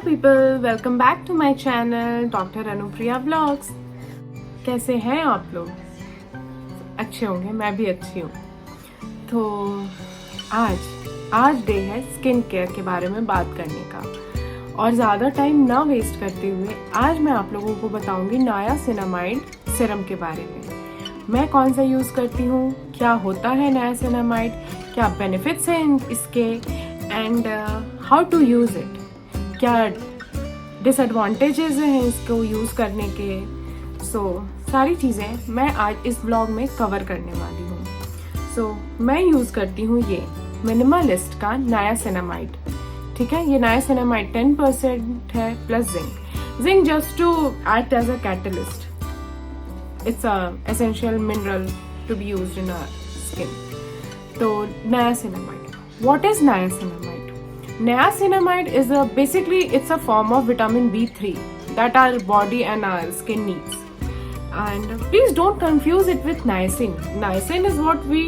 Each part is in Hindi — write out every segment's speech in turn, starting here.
people, welcome back to my channel doctor Anupriya vlogs. कैसे हैं आप लोग? अच्छे होंगे, मैं भी अच्छी हूँ। तो आज डे है स्किन केयर के बारे में बात करने का, और ज़्यादा टाइम ना वेस्ट करते हुए आज मैं आप लोगों को बताऊंगी नायासिनामाइड सिरम के बारे में। मैं कौन सा यूज़ करती हूँ, क्या होता है नायासिनामाइड, क्या बेनिफिट्स हैं इसके, and how to use it, क्या डिसएडवांटेजेस हैं इसको यूज़ करने के। सारी चीज़ें मैं आज इस ब्लॉग में कवर करने वाली हूँ। मैं यूज़ करती हूँ ये मिनिमलिस्ट का नायासिनामाइड। ठीक है, ये नायासिनामाइड 10% है plus zinc just to act as a catalyst. It's a essential mineral to be used in our skin. तो niacinamide, what is niacinamide? Niacinamide is basically it's a form of vitamin B3 that our body and our skin needs. And please don't confuse it with niacin. Niacin is what we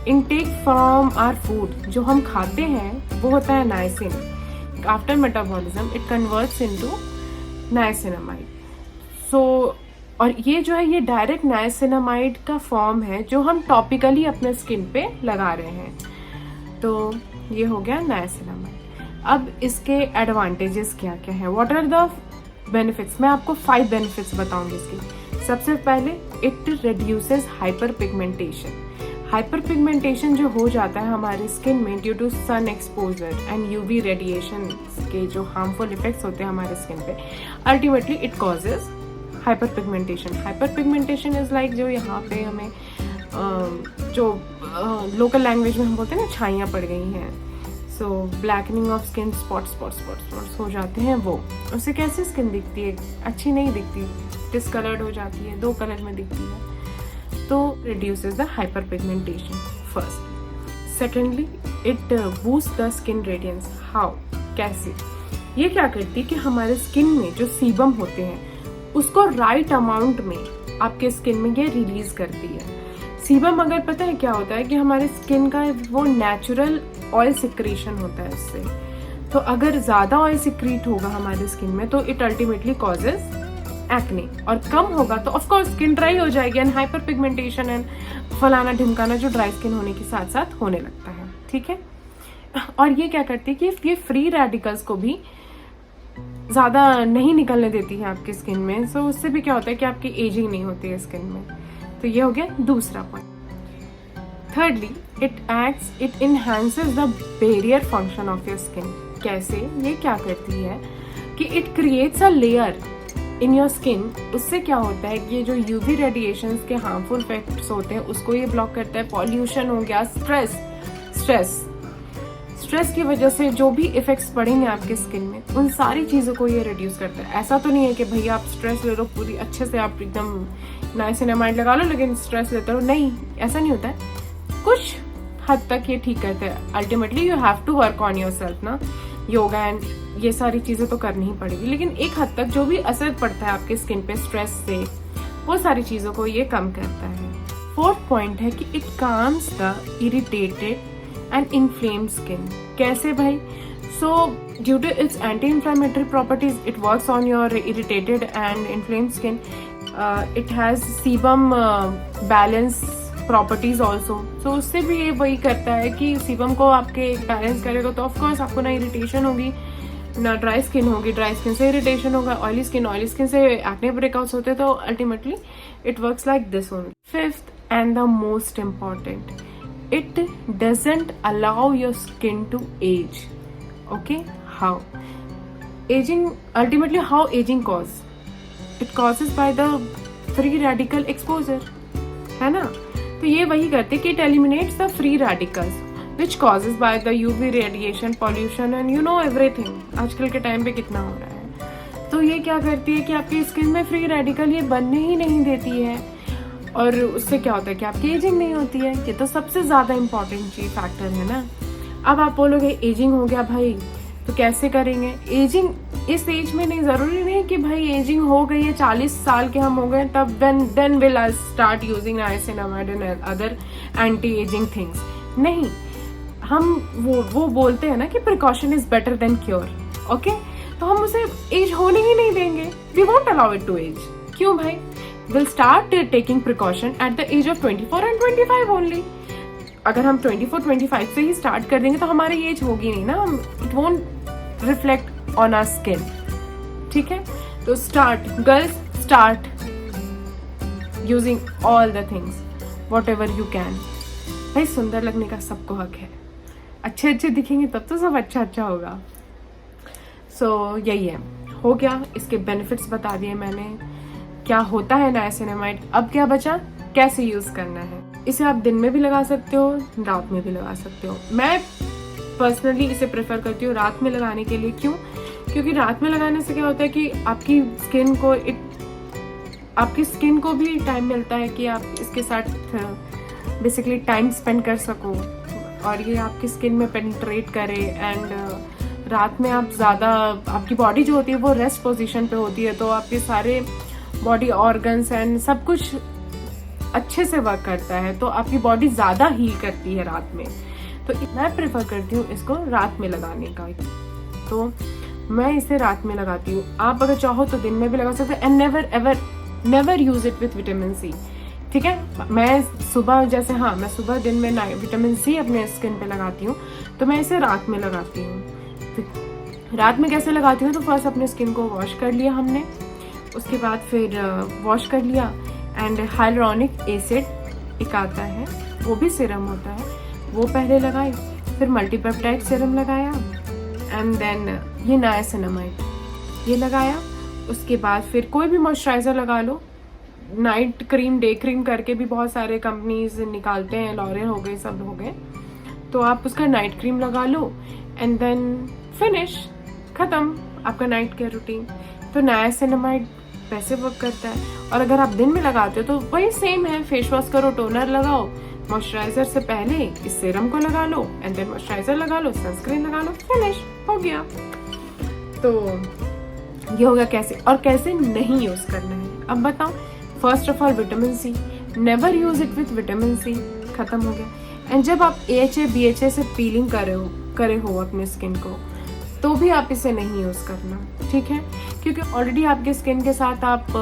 intake from our food. जो हम खाते हैं वो होता है niacin. After metabolism, it converts into niacinamide. और ये जो है ये डायरेक्ट niacinamide का फॉर्म है जो हम टॉपिकली अपने स्किन पे लगा रहे हैं। तो ये हो गया नायासिनामाइड। अब इसके एडवांटेजेस क्या क्या है, व्हाट आर द बेनिफिट्स? मैं आपको 5 बेनिफिट्स बताऊंगी इसकी। सबसे पहले, it reduces hyper pigmentation. Hyper pigmentation जो हो जाता है हमारे स्किन में due to sun exposure and UV radiation के जो हार्मफुल इफेक्ट्स होते हैं हमारे स्किन पे, ultimately it causes hyper pigmentation. Hyper pigmentation is like जो यहाँ पे हमें जो लोकल लैंग्वेज में हम बोलते हैं ना, छाइयाँ पड़ गई हैं। ब्लैकनिंग ऑफ स्किन, स्पॉट्स हो जाते हैं। वो उससे कैसे स्किन दिखती है? अच्छी नहीं दिखती, डिसकलर्ड हो जाती है, 2 कलर में दिखती है। तो reduces the hyper pigmentation first. Secondly, it boost the skin radiance. How, कैसे? ये क्या करती है कि हमारे स्किन में जो सीबम होते हैं उसको राइट अमाउंट में आपके स्किन में ये रिलीज करती है। सीबम अगर पता है क्या होता है कि हमारे स्किन का वो नेचुरल ऑयल सिक्रीशन होता है उससे। तो अगर ज्यादा ऑयल सिक्रीट होगा हमारे स्किन में तो इट अल्टीमेटली कॉजेज एक्ने, और कम होगा तो ऑफ कोर्स स्किन ड्राई हो जाएगी एंड हाइपर पिगमेंटेशन एंड फलाना ढिमकाना जो ड्राई स्किन होने के साथ साथ होने लगता है। ठीक है, और ये क्या करती है कि ये फ्री रेडिकल्स को भी ज्यादा नहीं निकलने देती है आपकी स्किन में। उससे भी क्या होता है कि आपकी एजिंग नहीं होती है स्किन में। तो ये हो गया दूसरा point. Thirdly, it enhances the barrier function of your skin. कैसे? ये क्या करती है कि it creates a layer in your skin. उससे क्या होता है कि ये जो यूवी रेडिएशंस के हार्मफुल इफेक्ट्स होते हैं उसको ये ब्लॉक करता है। पॉल्यूशन हो गया, स्ट्रेस की वजह से जो भी इफेक्ट्स पड़ेंगे आपके स्किन में उन सारी चीज़ों को ये रिड्यूस करता है। ऐसा तो नहीं है कि भैया आप स्ट्रेस ले लो पूरी अच्छे से, आप एकदम नायासिनामाइड लगा लो लेकिन स्ट्रेस लेते रहो, नहीं, ऐसा नहीं होता है। कुछ हद तक ये ठीक करते हैं। Ultimately you have to work on your self ना, योगा एंड ये सारी चीज़ें तो करनी ही पड़ेगी, लेकिन एक हद तक जो भी असर पड़ता है आपके स्किन पे स्ट्रेस से, वो सारी चीज़ों को ये कम करता है। 4th पॉइंट है कि it calms the irritated and inflamed skin. कैसे भाई? Due to its anti inflammatory properties, it works on your irritated and inflamed skin. It has sebum balance properties also. उससे भी ये वही करता है कि सीबम को आपके बैलेंस करेगा तो ऑफकोर्स आपको ना इरिटेशन होगी ना ड्राई स्किन होगी, ड्राई स्किन से इरिटेशन होगा, ऑयली स्किन से एक्ने ब्रेकआउट्स होते हैं। तो ultimately it works like this only. 5th and the most important, it doesn't allow your skin to age. Okay, how aging cause? It causes by the free radical exposure, है ना? तो ये वही करते कि it eliminates the free radicals which causes by the UV radiation, pollution and you know everything. आजकल के टाइम पे कितना हो रहा है। तो ये क्या करती है कि आपकी स्किन में फ्री रेडिकल ये बनने ही नहीं देती है, और उससे क्या होता है कि आपकी एजिंग नहीं होती है। ये तो सबसे ज्यादा इम्पोर्टेंट चीज फैक्टर है ना। अब आप बोलोगे एजिंग हो गया भाई, तो कैसे करेंगे? एजिंग इस एज में नहीं, जरूरी नहीं कि भाई एजिंग हो गई है 40 साल के हम हो गए तब then will I start using niacinamide and other anti aging things. नहीं, हम वो बोलते हैं ना कि precaution is better than cure. Okay, तो हम उसे एज होने ही नहीं देंगे, we won't allow it to age. क्यों भाई? Will start taking precaution at the age of 24 and 25 only. अगर हम 24-25 से ही स्टार्ट कर देंगे तो हमारी एज होगी नहीं ना, it won't reflect on our skin. ठीक है, तो start girls, start using all the things whatever you can. भाई सुंदर लगने का सबको हक है, अच्छे अच्छे दिखेंगे तब तो सब अच्छा अच्छा होगा। सो यही है, हो गया, इसके बेनिफिट्स बता दिए मैंने, क्या होता है नायासिनामाइड। अब क्या बचा, कैसे यूज करना है। इसे आप दिन में भी लगा सकते हो, रात में भी लगा सकते हो। मैं पर्सनली इसे प्रेफर करती हूँ रात में लगाने के लिए। क्यों? क्योंकि रात में लगाने से क्या होता है कि आपकी स्किन को भी टाइम मिलता है कि आप इसके साथ बेसिकली टाइम स्पेंड कर सको और ये आपकी स्किन में पेनिट्रेट करे। एंड रात में आप ज़्यादा, आपकी बॉडी जो होती है वो रेस्ट पोजीशन पे होती है, तो आपके सारे बॉडी ऑर्गन्स एंड सब कुछ अच्छे से वर्क करता है, तो आपकी बॉडी ज़्यादा हील करती है रात में। तो मैं प्रेफर करती हूँ इसको रात में लगाने का, तो मैं इसे रात में लगाती हूँ। आप अगर चाहो तो दिन में भी लगा सकते हो। And never ever never use it with vitamin C. ठीक है, मैं सुबह जैसे, हाँ मैं सुबह दिन में विटामिन सी अपने स्किन पे लगाती हूँ, तो मैं इसे रात में लगाती हूँ। रात में कैसे लगाती हूँ, तो फर्स्ट अपने स्किन को वॉश कर लिया हमने, उसके बाद फिर वॉश कर लिया एंड हाइलुरोनिक एसिड एक आता है, वो भी सीरम होता है, वो पहले लगाई, फिर मल्टीपेप्टाइड सीरम लगाया एंड देन ये नायासिनामाइड ये लगाया। उसके बाद फिर कोई भी मॉइस्चराइजर लगा लो, नाइट क्रीम, डे क्रीम करके भी बहुत सारे कंपनीज निकालते हैं, लॉरियल हो गए, सब हो गए, तो आप उसका नाइट क्रीम लगा लो एंड देन फिनिश, खत्म आपका नाइट केयर रूटीन। तो नायासिनामाइड वैसे वर्क करता है। और अगर आप दिन में लगाते हो तो वही सेम है, फेस वॉश करो, टोनर लगाओ, मॉइस्चराइजर से पहले इस सीरम को लगा लो एंड देन मॉइस्चराइजर लगा लो, सनस्क्रीन लगा लो, फिनिश हो गया। तो ये होगा कैसे और कैसे नहीं यूज करना है। अब बताओ, first of all vitamin C, never use it with vitamin C, खत्म हो गया। एंड जब आप AHA BHA से पीलिंग करे हो अपने स्किन को, तो भी आप इसे नहीं यूज करना, ठीक है, क्योंकि ऑलरेडी आपके स्किन के साथ आप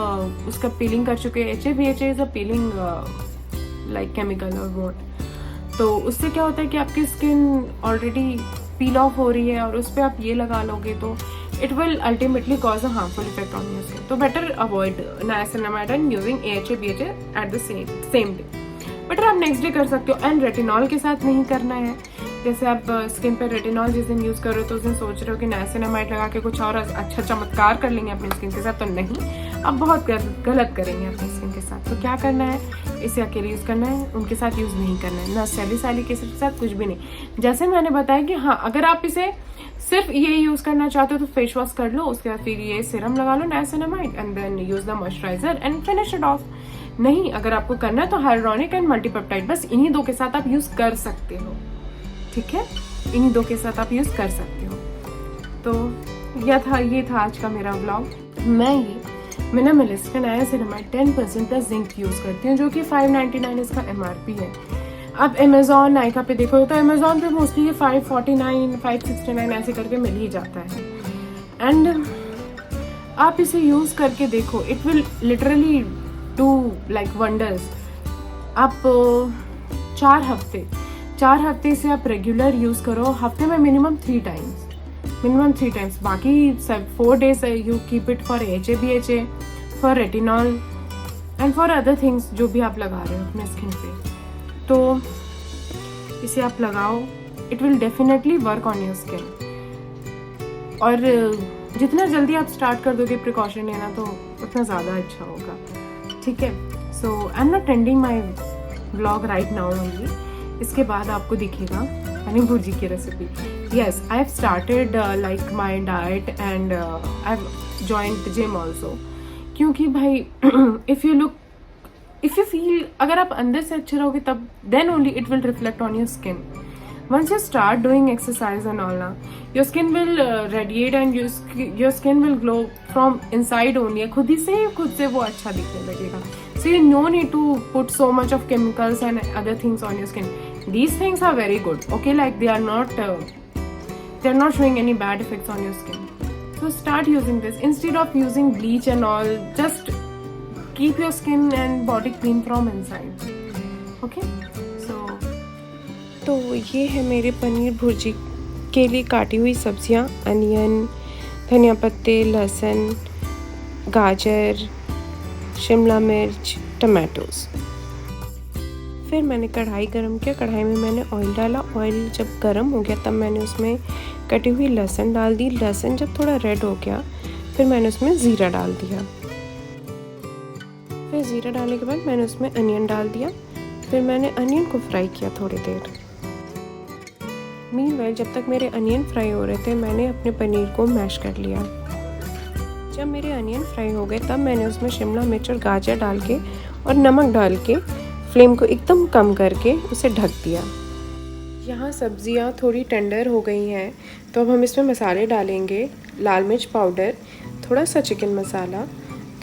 उसका पीलिंग कर चुके हैं। HA BHA is a piling like chemical और वॉट, तो उससे क्या होता है कि आपकी स्किन ऑलरेडी पील ऑफ हो रही है और उस पर आप ये लगा लोगे तो it will ultimately cause a harmful effect on your skin. तो better avoid niacinamide and using AHA BHA at the same day. better आप नेक्स्ट डे कर सकते हो। एंड रेटिनॉल के साथ नहीं करना है। जैसे आप स्किन पे रेटिनॉल जिस दिन यूज कर रहे हो तो उस दिन सोच रहे हो कि नाइसिनामाइड लगा के कुछ और अच्छा चमत्कार कर लेंगे अपनी स्किन के साथ, तो नहीं, आप बहुत गलत करेंगे अपनी स्किन के साथ। तो क्या करना है, इसे अकेले यूज करना है, उनके साथ यूज नहीं करना है, ना सैलिसाइलिक एसिड के साथ, कुछ भी नहीं। जैसे मैंने बताया कि हाँ, अगर आप इसे सिर्फ ये यूज करना चाहते हो तो फेस वॉश कर लो, उसके बाद फिर ये सीरम लगा लो niacinamide and then use the moisturiser and finish it off. नहीं, अगर आपको करना है तो हाइलुरोनिक एंड मल्टीपेप्टाइड, बस इन्हीं दो के साथ आप यूज कर सकते हो, ठीक है, इन्हीं दो के साथ आप यूज कर सकते हो। तो ये था आज का मेरा व्लॉग। मैं मिनिमलिस्ट का नायासिनामाइड 10% प्लस जिंक यूज करती हूँ, जो कि 599 इसका MRP है। आप अमेजोन, नाइका पे देखो तो अमेजोन पे मोस्टली ये 549, 569 ऐसे करके मिल ही जाता है। एंड आप इसे यूज करके देखो, it will literally do like wonders. आप 4 हफ्ते से आप रेगुलर यूज करो, हफ्ते में मिनिमम 3 टाइम्स, बाकी 4 days you keep it for AHA BHA, for retinol and for other things जो भी आप लगा रहे हो अपने स्किन पे। तो इसे आप लगाओ, it will definitely work on your skin. और जितना जल्दी आप स्टार्ट कर दोगे प्रिकॉशन लेना तो उतना ज़्यादा अच्छा होगा, ठीक है। So I am not ending my vlog right now only, इसके बाद आपको दिखेगा हनी भुर्जी की recipe. Yes, I have started like my diet and I have joined gym also, क्योंकि भाई इफ यू फील, अगर आप अंदर से अच्छे रहोगे तब then only it will reflect on your skin. Once you start doing exercise and all ना, your skin will radiate and your skin will glow from inside only. खुद से वो अच्छा दिखने लगेगा। So you no need to put so much of chemicals and other things on your skin. These things are very good, okay, like they are not showing any bad effects on your skin. So start using this instead of using bleach and all. Just keep your skin and body clean from inside. Okay? तो ये है मेरे पनीर भुर्जी के लिए काटी हुई सब्जियां, अनियन, धनिया पत्ते, लहसुन, गाजर, शिमला मिर्च, टमाटोस। फिर मैंने कढ़ाई गरम किया, कढ़ाई में मैंने ऑयल डाला। ऑयल जब गरम हो गया तब मैंने उसमें कटी हुई लहसुन डाल दी। लहसुन जब थोड़ा रेड हो गया फिर मैंने उसमें ज़ीरा डाल दिया। फिर ज़ीरा डालने के बाद मैंने उसमें अनियन डाल दिया। फिर मैंने अनियन को फ्राई किया थोड़ी देर। मीनवाइल जब तक मेरे अनियन फ्राई हो रहे थे मैंने अपने पनीर को मैश कर लिया। जब मेरे अनियन फ्राई हो गए तब मैंने उसमें शिमला मिर्च और गाजर डाल के और नमक डाल के फ्लेम को एकदम कम करके उसे ढक दिया। यहाँ सब्जियाँ थोड़ी टेंडर हो गई हैं तो अब हम इसमें मसाले डालेंगे। लाल मिर्च पाउडर, थोड़ा सा चिकन मसाला,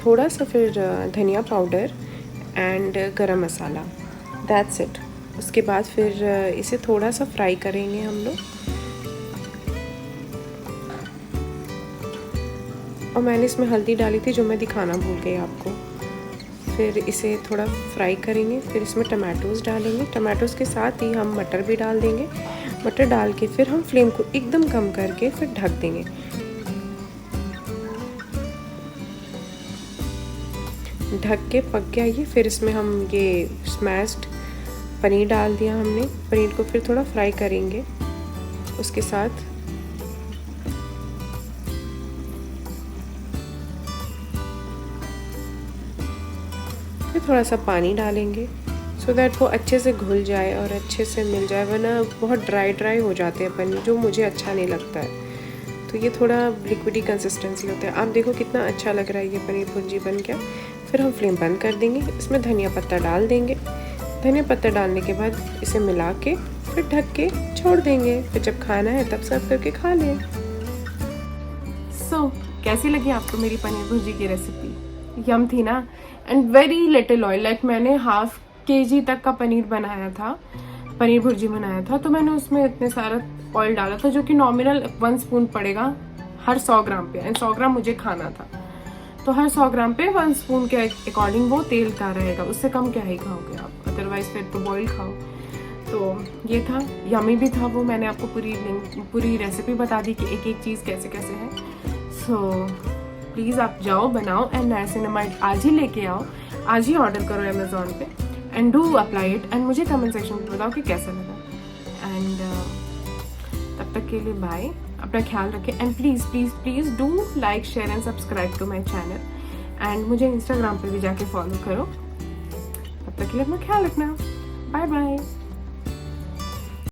थोड़ा सा फिर धनिया पाउडर एंड गरम मसाला। That's it. उसके बाद फिर इसे थोड़ा सा फ्राई करेंगे हम लोग। और मैंने इसमें हल्दी डाली थी जो मैं दिखाना भूल गई आपको। फिर इसे थोड़ा फ्राई करेंगे। फिर इसमें टमाटोज़ डालेंगे। टमाटोज़ के साथ ही हम मटर भी डाल देंगे। मटर डाल के फिर हम फ्लेम को एकदम कम करके फिर ढक देंगे। ढक के पक गया ये। फिर इसमें हम ये स्मैश्ड पनीर डाल दिया हमने। पनीर को फिर थोड़ा फ्राई करेंगे। उसके साथ फिर थोड़ा सा पानी डालेंगे सो दैट वो अच्छे से घुल जाए और अच्छे से मिल जाए, वरना बहुत ड्राई हो जाते हैं पनीर, जो मुझे अच्छा नहीं लगता है। तो ये थोड़ा लिक्विडी कंसिस्टेंसी होता है। आप देखो कितना अच्छा लग रहा है ये पनीर भुर्जी बन गया। फिर हम फ्लेम बंद कर देंगे। इसमें धनिया पत्ता डाल देंगे। धनिया पत्ता डालने के बाद इसे मिला के फिर ढक के छोड़ देंगे। फिर जब खाना है तब सर्व करके खा लें। सो कैसी लगी आपको मेरी पनीर भुर्जी की रेसिपी? यम थी ना? And very little oil. Like मैंने ½ kg तक का पनीर बनाया था, पनीर भुर्जी बनाया था, तो मैंने उसमें इतने सारा ऑयल डाला था जो कि नॉमिनल 1 स्पून पड़ेगा हर 100 ग्राम पे। एंड 100 ग्राम मुझे खाना था, तो हर 100 ग्राम पे 1 स्पून के अकॉर्डिंग वो तेल का रहेगा। उससे कम क्या ही खाओगे आप, अदरवाइज फिर तो बॉयल खाओ। तो ये था, यमी भी था वो। मैंने आपको पूरी रेसिपी बता दी कि एक एक चीज़ कैसे कैसे है। सो प्लीज़ आप जाओ, बनाओ एंड नाइसिनामाइड आज ही लेके आओ, आज ही ऑर्डर करो अमेज़ॉन पे and do apply it. And मुझे कमेंट सेक्शन में बताओ कि कैसा लगा। एंड तब तक के लिए बाय, अपना ख्याल रखें and please please please do like, share and subscribe to my channel. And मुझे इंस्टाग्राम पे भी जाके फॉलो करो। तब तक के लिए अपना ख्याल रखना। Bye bye.